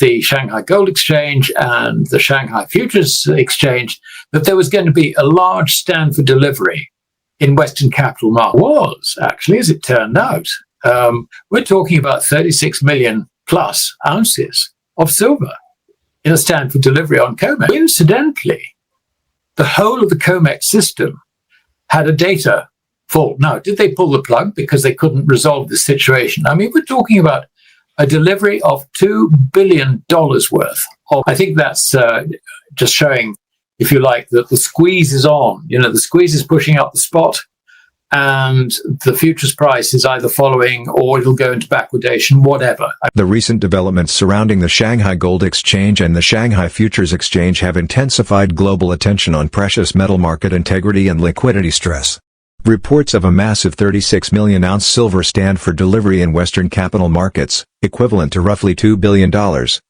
the Shanghai Gold Exchange and the Shanghai Futures Exchange that there was going to be a large stand for delivery in Western capital markets. Was actually, as it turned out, we're talking about 36 million plus ounces of silver in a stand for delivery on COMEX. Incidentally, the whole of the COMEX system had a data fault. Now, did they pull the plug because they couldn't resolve the situation? I mean, we're talking about a delivery of $2 billion worth. I think that's just showing, if you like, that the squeeze is on. You know, the squeeze is pushing up the spot, and the futures price is either following or it'll go into backwardation, whatever. The recent developments surrounding the Shanghai Gold Exchange and the Shanghai Futures Exchange have intensified global attention on precious metal market integrity and liquidity stress. Reports of a massive 36 million ounce silver stand for delivery in Western capital markets, equivalent to roughly $2 billion,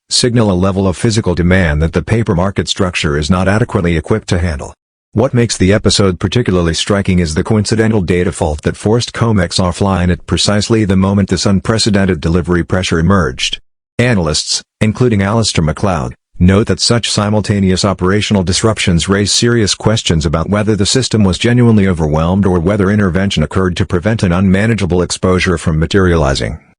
signal a level of physical demand that the paper market structure is not adequately equipped to handle. What makes the episode particularly striking is the coincidental data fault that forced COMEX offline at precisely the moment this unprecedented delivery pressure emerged. Analysts, including Alasdair Macleod, note that such simultaneous operational disruptions raise serious questions about whether the system was genuinely overwhelmed or whether intervention occurred to prevent an unmanageable exposure from materializing.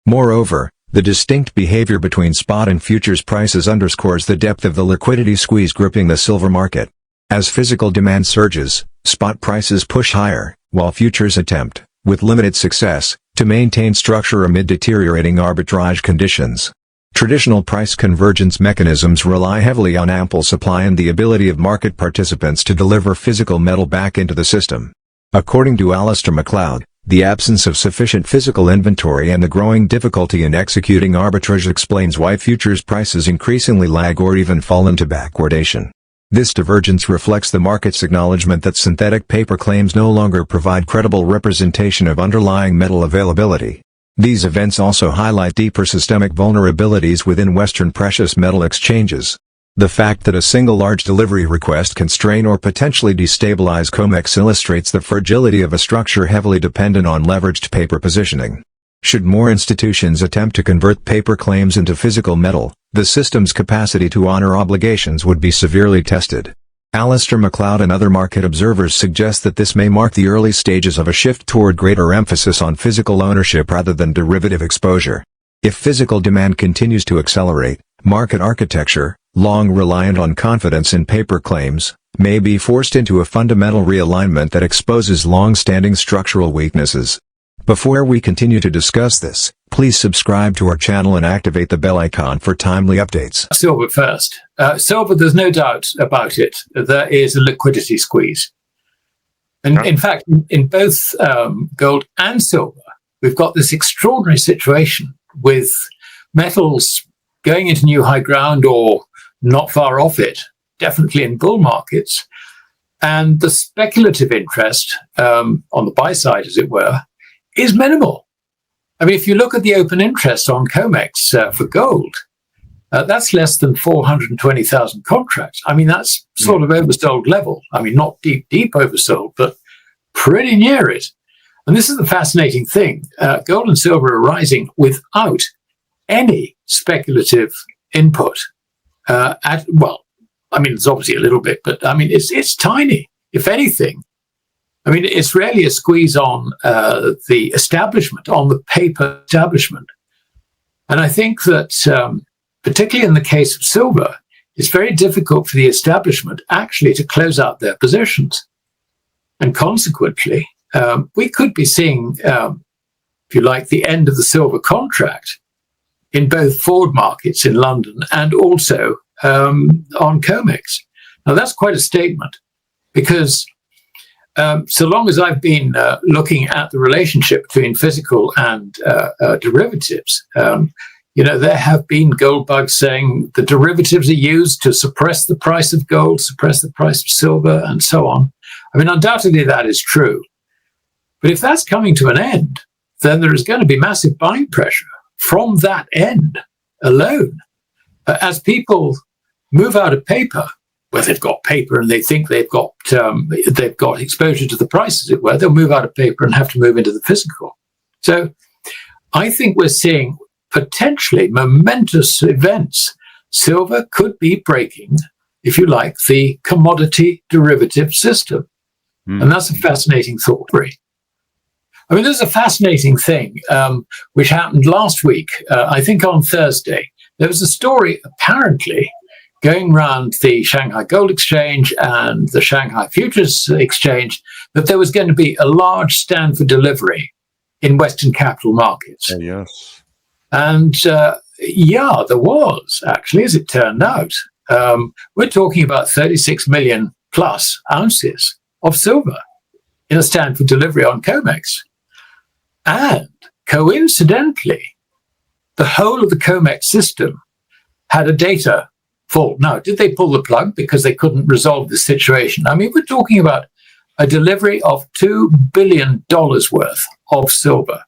Moreover, the distinct behavior between spot and futures prices underscores the depth of the liquidity squeeze gripping the silver market. As physical demand surges, spot prices push higher, while futures attempt, with limited success, to maintain structure amid deteriorating arbitrage conditions. Traditional price convergence mechanisms rely heavily on ample supply and the ability of market participants to deliver physical metal back into the system. According to Alasdair Macleod, the absence of sufficient physical inventory and the growing difficulty in executing arbitrage explains why futures prices increasingly lag or even fall into backwardation. This divergence reflects the market's acknowledgement that synthetic paper claims no longer provide credible representation of underlying metal availability. These events also highlight deeper systemic vulnerabilities within Western precious metal exchanges. The fact that a single large delivery request can strain or potentially destabilize COMEX illustrates the fragility of a structure heavily dependent on leveraged paper positioning. Should more institutions attempt to convert paper claims into physical metal, the system's capacity to honor obligations would be severely tested. Alasdair Macleod and other market observers suggest that this may mark the early stages of a shift toward greater emphasis on physical ownership rather than derivative exposure. If physical demand continues to accelerate, market architecture, long reliant on confidence in paper claims, may be forced into a fundamental realignment that exposes long-standing structural weaknesses. Before we continue to discuss this, please subscribe to our channel and activate the bell icon for timely updates. Silver first. Silver, there's no doubt about it. There is a liquidity squeeze. And in fact, in both gold and silver, we've got this extraordinary situation with metals going into new high ground or not far off it, definitely in bull markets. And the speculative interest on the buy side, as it were, is minimal. I mean, if you look at the open interest on COMEX for gold, that's less than 420,000 contracts. I mean, that's sort of oversold level. I mean, not deep oversold, but pretty near it. And this is the fascinating thing. Gold and silver are rising without any speculative input. Well, I mean, it's obviously a little bit, but I mean, it's tiny, if anything. I mean, it's really a squeeze on the establishment, on the paper establishment. And I think that, particularly in the case of silver, it's very difficult for the establishment actually to close out their positions. And consequently, we could be seeing, if you like, the end of the silver contract in both forward markets in London and also on COMEX. Now, that's quite a statement, because so long as I've been looking at the relationship between physical and derivatives, there have been gold bugs saying the derivatives are used to suppress the price of gold, suppress the price of silver, and so on. I mean, undoubtedly that is true. But if that's coming to an end, then there is going to be massive buying pressure from that end alone. As people move out of paper, where they've got paper and they think they've got exposure to the price, as it were, they'll move out of paper and have to move into the physical. So I think we're seeing potentially momentous events. Silver could be breaking, if you like, the commodity derivative system. And that's a fascinating thought. I mean, there's a fascinating thing which happened last week, I think on Thursday. There was a story apparently going around the Shanghai Gold Exchange and the Shanghai Futures Exchange that there was going to be a large stand for delivery in Western capital markets. Yes. And yeah, there was, actually, as it turned out. We're talking about 36 million plus ounces of silver in a stand for delivery on COMEX. And coincidentally, the whole of the COMEX system had a data fault. Now, did they pull the plug because they couldn't resolve the situation? I mean, we're talking about a delivery of $2 billion worth of silver.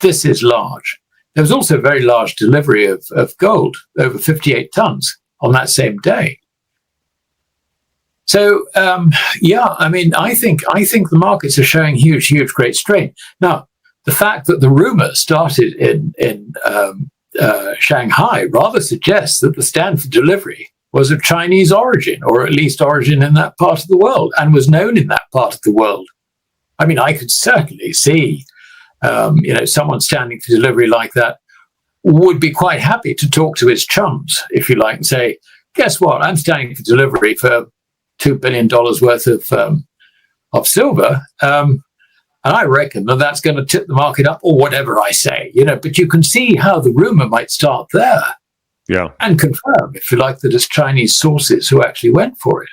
This is large. There was also a very large delivery of gold, over 58 tons on that same day. So, yeah, I mean, I think the markets are showing huge, great strain. Now, the fact that the rumor started in Shanghai rather suggests that the stand for delivery was of Chinese origin, or at least origin in that part of the world, and was known in that part of the world. I mean, I could certainly see, someone standing for delivery like that would be quite happy to talk to his chums, if you like, and say, guess what? I'm standing for delivery for $2 billion worth of silver. And I reckon that that's going to tip the market up, or whatever I say, but you can see how the rumor might start there. Yeah. And confirm, if you like, that it's Chinese sources who actually went for it.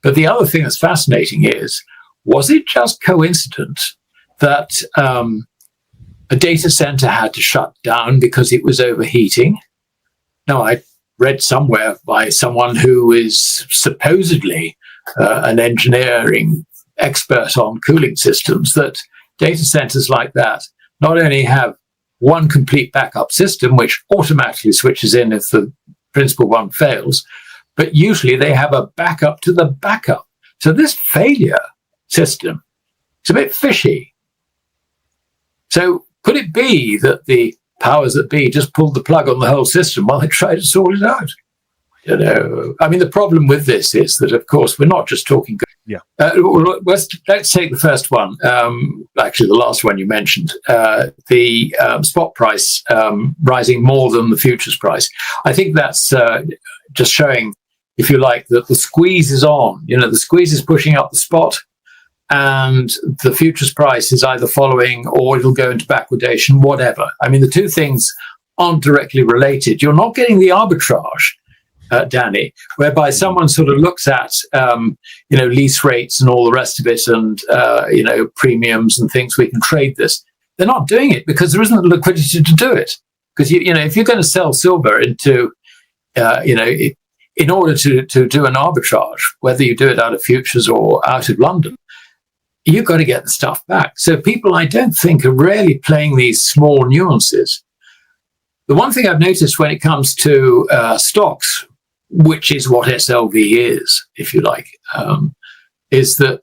But the other thing that's fascinating is, was it just coincidence that a data center had to shut down because it was overheating? Now, I read somewhere by someone who is supposedly an engineering expert on cooling systems that data centers like that not only have one complete backup system, which automatically switches in if the principal one fails, but usually they have a backup to the backup. So this failure system is a bit fishy. So could it be that the powers that be just pulled the plug on the whole system while they tried to sort it out? I mean, the problem with this is that, of course, we're not just talking. Yeah. Let's take the first one. Actually, the last one you mentioned, the spot price rising more than the futures price. I think that's just showing, if you like, that the squeeze is on. The squeeze is pushing up the spot, and the futures price is either following or it'll go into backwardation, whatever. I mean, the two things aren't directly related. You're not getting the arbitrage, Danny, whereby someone sort of looks at, lease rates and all the rest of it, and, premiums and things, we can trade this. They're not doing it because there isn't the liquidity to do it. Because, if you're going to sell silver into, in order to do an arbitrage, whether you do it out of futures or out of London, you've got to get the stuff back. So people, I don't think, are really playing these small nuances. The one thing I've noticed when it comes to stocks, which is what SLV is, if you like, is that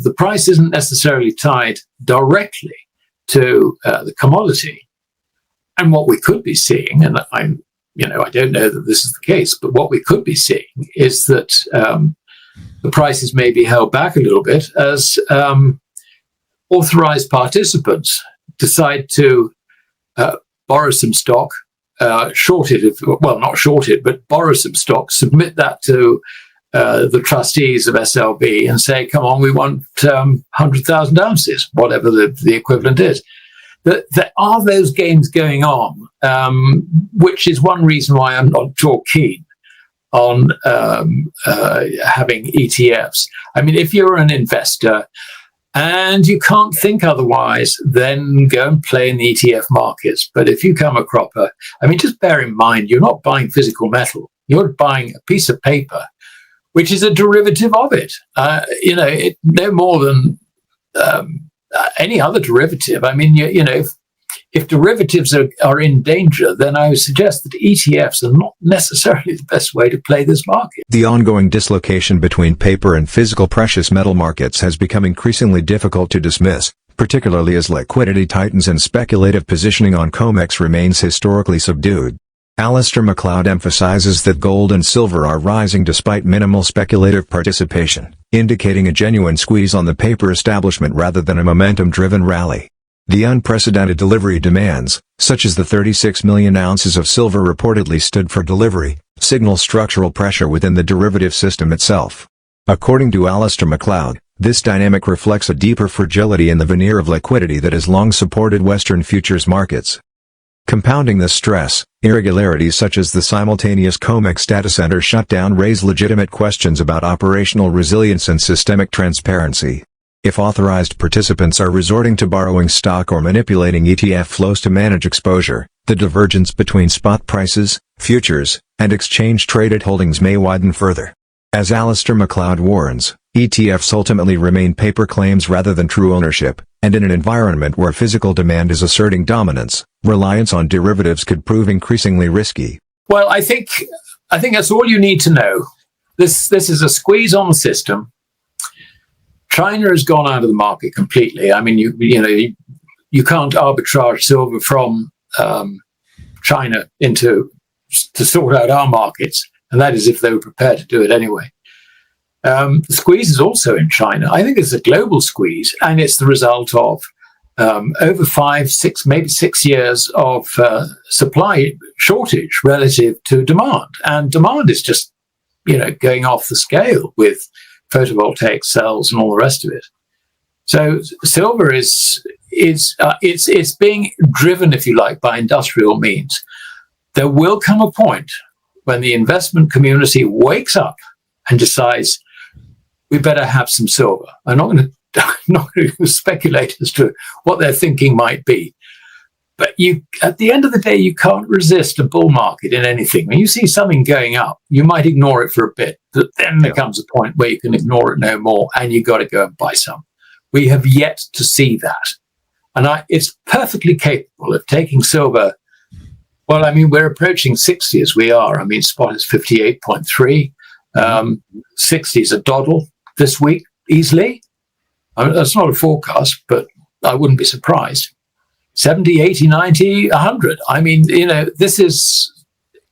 the price isn't necessarily tied directly to the commodity. And what we could be seeing, and I don't know that this is the case, but what we could be seeing is that the prices may be held back a little bit as authorized participants decide to borrow some stock, short it, not short it, but borrow some stock, submit that to the trustees of SLB and say, come on, we want 100,000 ounces, whatever the equivalent is. There are those games going on, which is one reason why I'm not at all keen on having ETFs. I mean, if you're an investor and you can't think otherwise, then go and play in the ETF markets. But if you come a cropper, I mean, just bear in mind, you're not buying physical metal. You're buying a piece of paper, which is a derivative of it. No more than any other derivative. I mean, if derivatives are in danger, then I would suggest that ETFs are not necessarily the best way to play this market. The ongoing dislocation between paper and physical precious metal markets has become increasingly difficult to dismiss, particularly as liquidity tightens and speculative positioning on COMEX remains historically subdued. Alasdair Macleod emphasizes that gold and silver are rising despite minimal speculative participation, indicating a genuine squeeze on the paper establishment rather than a momentum-driven rally. The unprecedented delivery demands, such as the 36 million ounces of silver reportedly stood for delivery, signal structural pressure within the derivative system itself. According to Alasdair Macleod, this dynamic reflects a deeper fragility in the veneer of liquidity that has long supported Western futures markets. Compounding this stress, irregularities such as the simultaneous COMEX data center shutdown raise legitimate questions about operational resilience and systemic transparency. If authorized participants are resorting to borrowing stock or manipulating ETF flows to manage exposure, the divergence between spot prices, futures, and exchange-traded holdings may widen further. As Alasdair Macleod warns, ETFs ultimately remain paper claims rather than true ownership, and in an environment where physical demand is asserting dominance, reliance on derivatives could prove increasingly risky. Well, I think that's all you need to know. This is a squeeze on the system. China has gone out of the market completely. I mean, you can't arbitrage silver from China to sort out our markets, and that is if they were prepared to do it anyway. The squeeze is also in China. I think it's a global squeeze, and it's the result of over 5, 6, maybe 6 years of supply shortage relative to demand. And demand is just, going off the scale with photovoltaic cells and all the rest of it. So silver it's being driven, if you like, by industrial means. There will come a point when the investment community wakes up and decides we better have some silver. I'm not going to speculate as to what their thinking might be. But at the end of the day, you can't resist a bull market in anything. When you see something going up, you might ignore it for a bit, but then there comes a point where you can ignore it no more, and you've got to go and buy some. We have yet to see that. And it's perfectly capable of taking silver. Well, I mean, we're approaching 60 as we are. I mean, spot is 58.3. 60 is a doddle this week, easily. I mean, that's not a forecast, but I wouldn't be surprised. 70, 80, 90, 100. I mean, this is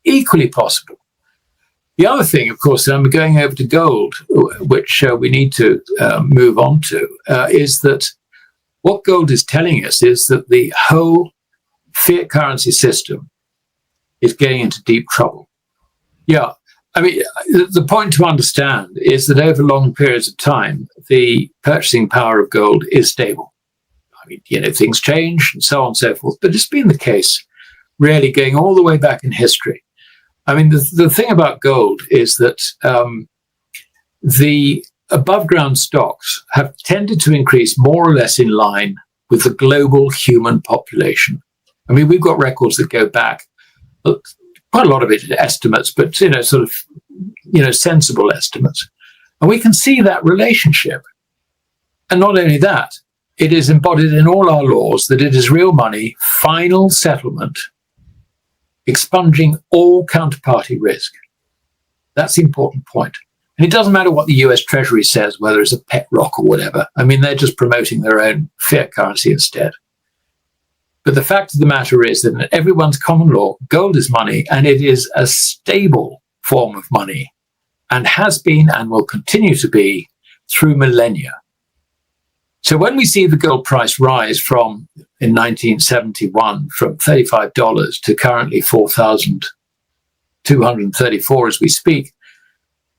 equally possible. The other thing, of course, and I'm going over to gold, which we need to move on to, is that what gold is telling us is that the whole fiat currency system is getting into deep trouble. Yeah, I mean, the point to understand is that over long periods of time, the purchasing power of gold is stable. I mean, things change and so on and so forth, but it's been the case really going all the way back in history. I mean, the thing about gold is that the above ground stocks have tended to increase more or less in line with the global human population. I mean, we've got records that go back, quite a lot of it estimates, but, sensible estimates. And we can see that relationship. And not only that, it is embodied in all our laws that it is real money, final settlement, expunging all counterparty risk. That's the important point. And it doesn't matter what the US Treasury says, whether it's a pet rock or whatever. I mean, they're just promoting their own fiat currency instead. But the fact of the matter is that in everyone's common law, gold is money, and it is a stable form of money, and has been and will continue to be through millennia. So when we see the gold price rise in 1971 from $35 to currently $4,234 as we speak,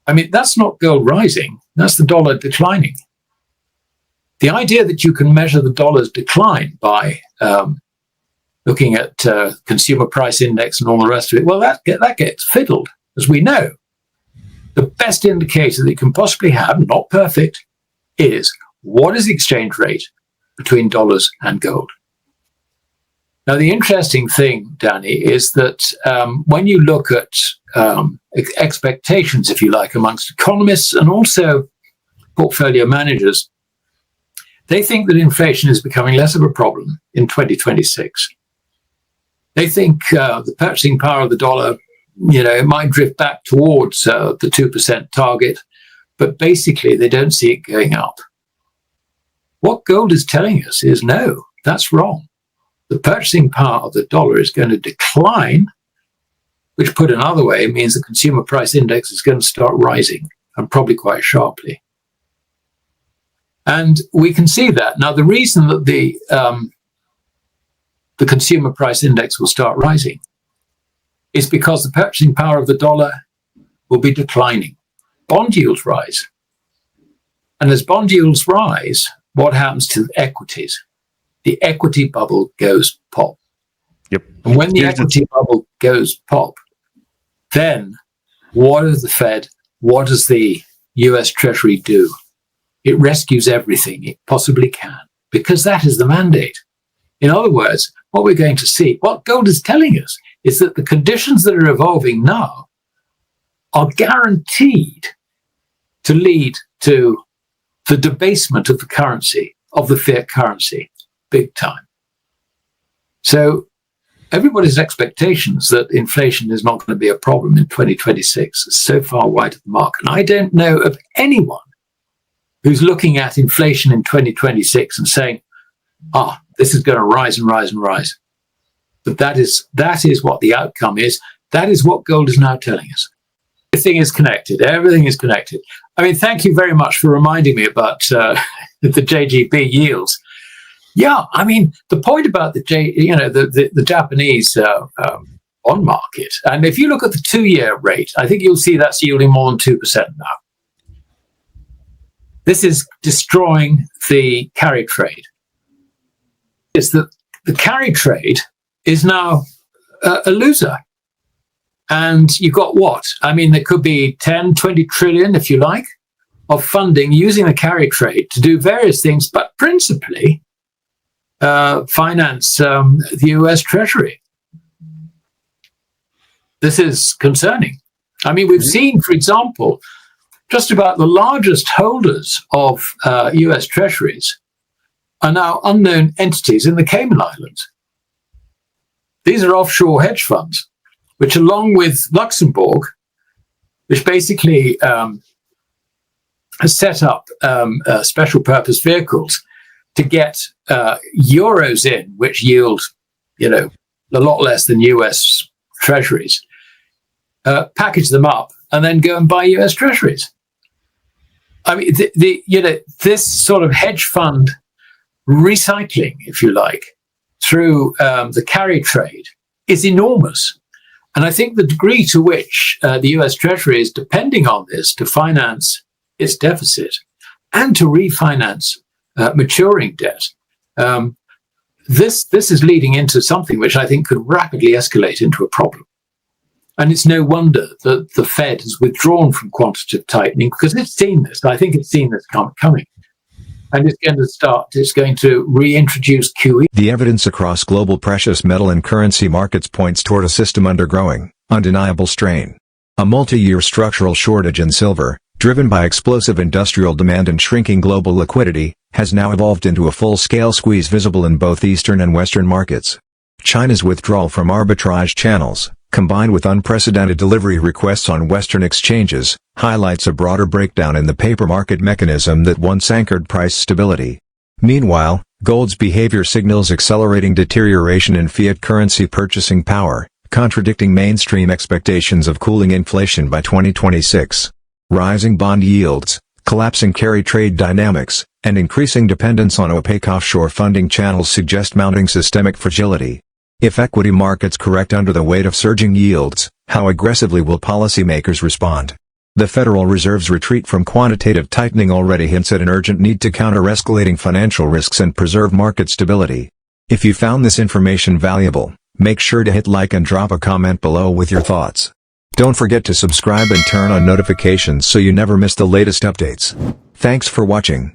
I mean, that's not gold rising, that's the dollar declining. The idea that you can measure the dollar's decline by looking at consumer price index and all the rest of it, well, that gets fiddled, as we know. The best indicator that you can possibly have, not perfect, is what is the exchange rate between dollars and gold? Now, the interesting thing, Danny, is that when you look at expectations, if you like, amongst economists and also portfolio managers, they think that inflation is becoming less of a problem in 2026. They think the purchasing power of the dollar, it might drift back towards the 2% target, but basically they don't see it going up. What gold is telling us is no, that's wrong. The purchasing power of the dollar is going to decline, which put another way means the consumer price index is going to start rising, and probably quite sharply. And we can see that. Now, the reason that the consumer price index will start rising is because the purchasing power of the dollar will be declining. Bond yields rise. And as bond yields rise, what happens to equities? The equity bubble goes pop. Yep. And when the equity bubble goes pop, then what does the Fed, what does the US Treasury do? It rescues everything it possibly can, because that is the mandate. In other words, what we're going to see, what gold is telling us, is that the conditions that are evolving now are guaranteed to lead to the debasement of the currency, of the fiat currency, big time. So everybody's expectations that inflation is not going to be a problem in 2026 is so far wide of the mark. And I don't know of anyone who's looking at inflation in 2026 and saying, this is going to rise and rise and rise. But that is what the outcome is. That is what gold is now telling us. Everything is connected. Everything is connected. I mean, thank you very much for reminding me about the JGB yields. Yeah, I mean, the point about the Japanese bond market, and if you look at the 2-year rate, I think you'll see that's yielding more than 2% now. This is destroying the carry trade. It's that the carry trade is now a loser. And you've got what? I mean, there could be 10, 20 trillion, if you like, of funding using the carry trade to do various things, but principally finance the US Treasury. This is concerning. I mean, we've seen, for example, just about the largest holders of US Treasuries are now unknown entities in the Cayman Islands. These are offshore hedge funds, which along with Luxembourg, which basically has set up special purpose vehicles to get euros in, which yield, a lot less than US treasuries, package them up and then go and buy US treasuries. I mean, this sort of hedge fund recycling, if you like, through the carry trade is enormous. And I think the degree to which the US Treasury is depending on this to finance its deficit and to refinance maturing debt, this is leading into something which I think could rapidly escalate into a problem. And it's no wonder that the Fed has withdrawn from quantitative tightening, because it's seen this. I think it's seen this coming. And it's going to reintroduce QE. The evidence across global precious metal and currency markets points toward a system undergoing undeniable strain. A multi-year structural shortage in silver, driven by explosive industrial demand and shrinking global liquidity, has now evolved into a full-scale squeeze visible in both Eastern and Western markets. China's withdrawal from arbitrage channels, combined with unprecedented delivery requests on Western exchanges, highlights a broader breakdown in the paper market mechanism that once anchored price stability. Meanwhile, gold's behavior signals accelerating deterioration in fiat currency purchasing power, contradicting mainstream expectations of cooling inflation by 2026. Rising bond yields, collapsing carry trade dynamics, and increasing dependence on opaque offshore funding channels suggest mounting systemic fragility. If equity markets correct under the weight of surging yields, how aggressively will policymakers respond? The Federal Reserve's retreat from quantitative tightening already hints at an urgent need to counter escalating financial risks and preserve market stability. If you found this information valuable, make sure to hit like and drop a comment below with your thoughts. Don't forget to subscribe and turn on notifications so you never miss the latest updates. Thanks for watching.